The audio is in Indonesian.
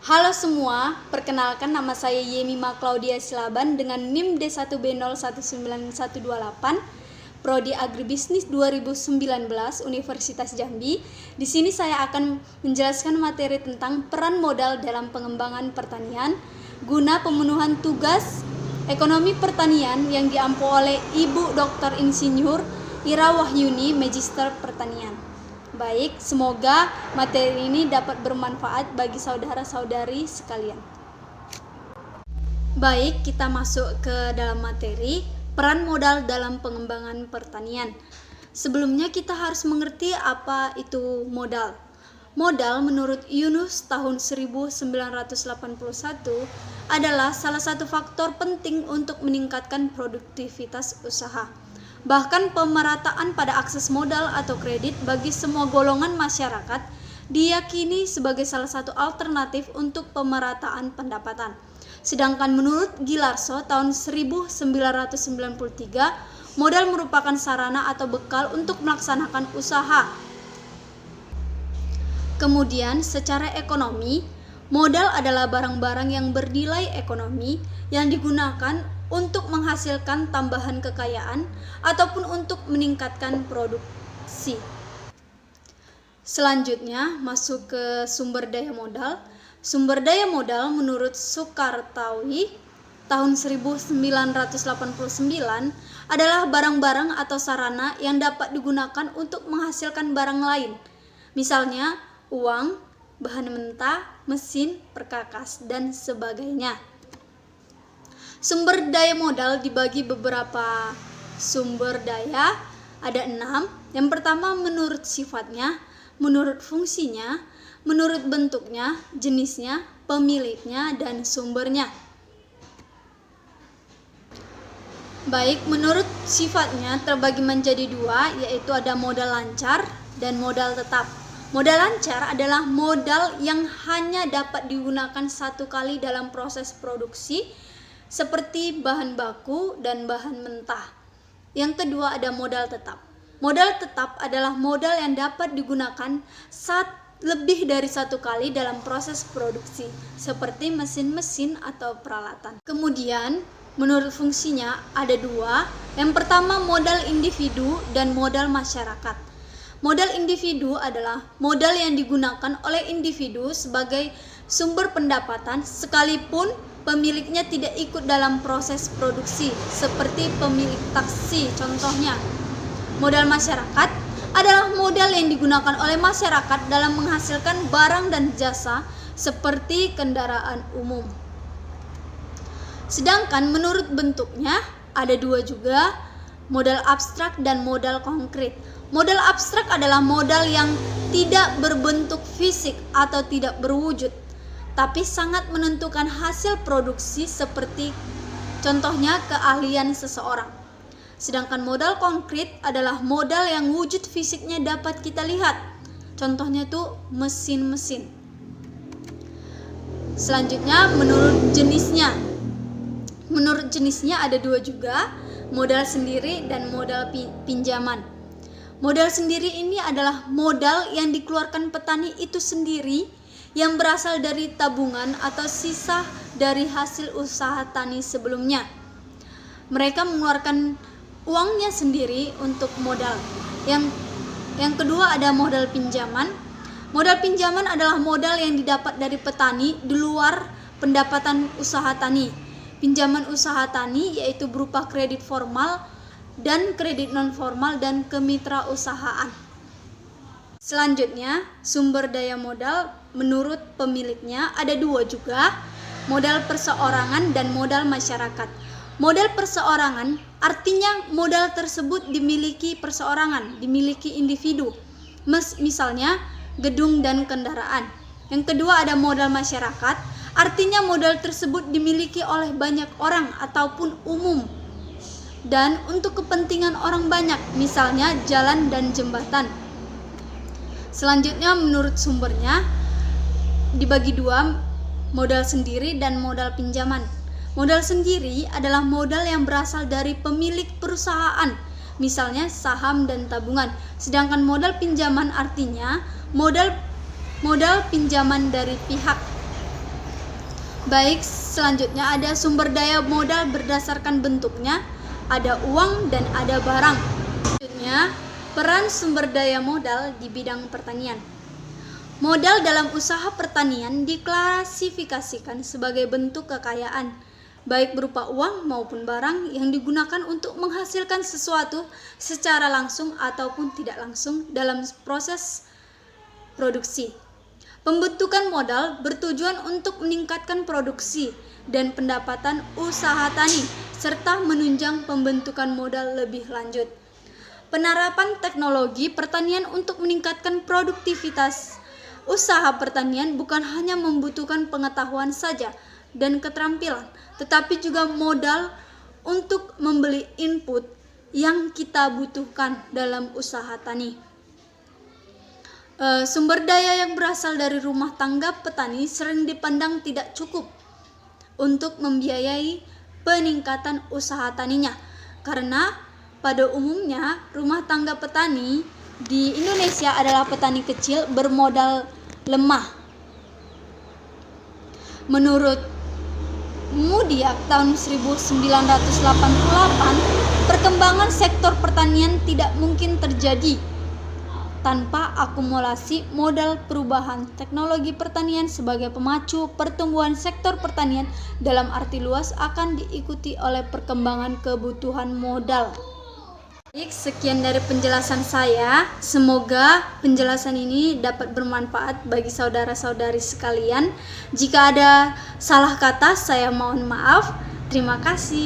Halo semua, perkenalkan nama saya Yemima Claudia Silaban dengan NIM D1B019128, Prodi Agribisnis 2019 Universitas Jambi. Di sini saya akan menjelaskan materi tentang peran modal dalam pengembangan pertanian guna pemenuhan tugas ekonomi pertanian yang diampu oleh Ibu Dr. Insinyur Ira Wahyuni, Magister Pertanian. Baik, semoga materi ini dapat bermanfaat bagi saudara-saudari sekalian. Baik, kita masuk ke dalam materi, peran modal dalam pengembangan pertanian. Sebelumnya kita harus mengerti apa itu modal. Modal menurut Yunus tahun 1981 adalah salah satu faktor penting untuk meningkatkan produktivitas usaha. Bahkan pemerataan pada akses modal atau kredit bagi semua golongan masyarakat diyakini sebagai salah satu alternatif untuk pemerataan pendapatan. Sedangkan menurut Gilarso tahun 1993, modal merupakan sarana atau bekal untuk melaksanakan usaha. Kemudian secara ekonomi, modal adalah barang-barang yang bernilai ekonomi yang digunakan untuk menghasilkan tambahan kekayaan ataupun untuk meningkatkan produksi. Selanjutnya masuk ke sumber daya modal. Sumber daya modal menurut Soekartawi tahun 1989 adalah barang-barang atau sarana yang dapat digunakan untuk menghasilkan barang lain. Misalnya uang, bahan mentah, mesin, perkakas, dan sebagainya. Sumber daya modal dibagi beberapa sumber daya, ada 6. Yang pertama menurut sifatnya, menurut fungsinya, menurut bentuknya, jenisnya, pemiliknya, dan sumbernya. Baik, menurut sifatnya terbagi menjadi 2, yaitu ada modal lancar dan modal tetap. Modal lancar adalah modal yang hanya dapat digunakan satu kali dalam proses produksi, seperti bahan baku dan bahan mentah. Yang kedua ada modal tetap. Modal tetap adalah modal yang dapat digunakan lebih dari satu kali dalam proses produksi, seperti mesin-mesin atau peralatan. Kemudian menurut fungsinya ada 2. Yang pertama modal individu dan modal masyarakat. Modal individu adalah modal yang digunakan oleh individu sebagai sumber pendapatan sekalipun pemiliknya tidak ikut dalam proses produksi, seperti pemilik taksi contohnya. Modal masyarakat adalah modal yang digunakan oleh masyarakat dalam menghasilkan barang dan jasa seperti kendaraan umum. Sedangkan menurut bentuknya ada 2 juga, modal abstrak dan modal konkret. Modal abstrak adalah modal yang tidak berbentuk fisik atau tidak berwujud, tapi sangat menentukan hasil produksi seperti contohnya keahlian seseorang. Sedangkan modal konkret adalah modal yang wujud fisiknya dapat kita lihat. Contohnya itu mesin-mesin. Selanjutnya menurut jenisnya. Menurut jenisnya ada 2 juga, modal sendiri dan modal pinjaman. Modal sendiri ini adalah modal yang dikeluarkan petani itu sendiri yang berasal dari tabungan atau sisa dari hasil usaha tani sebelumnya. Mereka mengeluarkan uangnya sendiri untuk modal. Yang kedua ada modal pinjaman. Modal pinjaman adalah modal yang didapat dari petani di luar pendapatan usaha tani. Pinjaman usaha tani yaitu berupa kredit formal dan kredit non formal dan kemitrausahaan. Selanjutnya, sumber daya modal menurut pemiliknya ada 2 juga, modal perseorangan dan modal masyarakat. Modal perseorangan artinya modal tersebut dimiliki perseorangan, dimiliki individu, misalnya gedung dan kendaraan. Yang kedua ada modal masyarakat, artinya modal tersebut dimiliki oleh banyak orang ataupun umum dan untuk kepentingan orang banyak, misalnya jalan dan jembatan. Selanjutnya menurut sumbernya dibagi 2, modal sendiri dan modal pinjaman. Modal sendiri adalah modal yang berasal dari pemilik perusahaan, misalnya saham dan tabungan. Sedangkan modal pinjaman artinya modal pinjaman dari pihak Baik, selanjutnya ada sumber daya modal berdasarkan bentuknya, ada uang dan ada barang. Selanjutnya, peran sumber daya modal di bidang pertanian. Modal dalam usaha pertanian diklasifikasikan sebagai bentuk kekayaan, baik berupa uang maupun barang yang digunakan untuk menghasilkan sesuatu secara langsung ataupun tidak langsung dalam proses produksi. Pembentukan modal bertujuan untuk meningkatkan produksi dan pendapatan usaha tani, serta menunjang pembentukan modal lebih lanjut. Penerapan teknologi pertanian untuk meningkatkan produktivitas. Usaha pertanian bukan hanya membutuhkan pengetahuan saja dan keterampilan, tetapi juga modal untuk membeli input yang kita butuhkan dalam usaha tani. Sumber daya yang berasal dari rumah tangga petani sering dipandang tidak cukup untuk membiayai peningkatan usaha taninya, karena pada umumnya rumah tangga petani di Indonesia adalah petani kecil bermodal lemah. Menurut Mudiak tahun 1988, perkembangan sektor pertanian tidak mungkin terjadi tanpa akumulasi modal. Perubahan teknologi pertanian sebagai pemacu pertumbuhan sektor pertanian dalam arti luas akan diikuti oleh perkembangan kebutuhan modal. Baik, sekian dari penjelasan saya. Semoga penjelasan ini dapat bermanfaat bagi saudara-saudari sekalian. Jika ada salah kata, saya mohon maaf. Terima kasih.